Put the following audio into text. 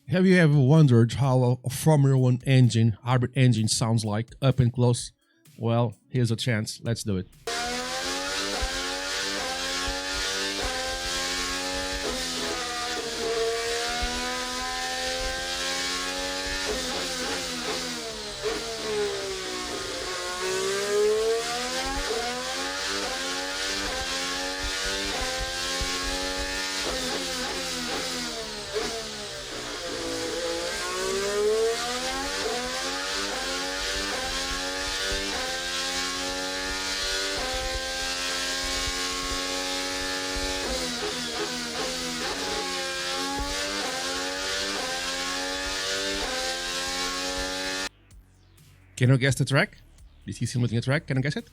Have you ever wondered how a Formula One engine, hybrid engine, sounds like up and close? Well, here's a chance. Let's do it. Can you guess the track? Did you see something in the track? Can you guess it?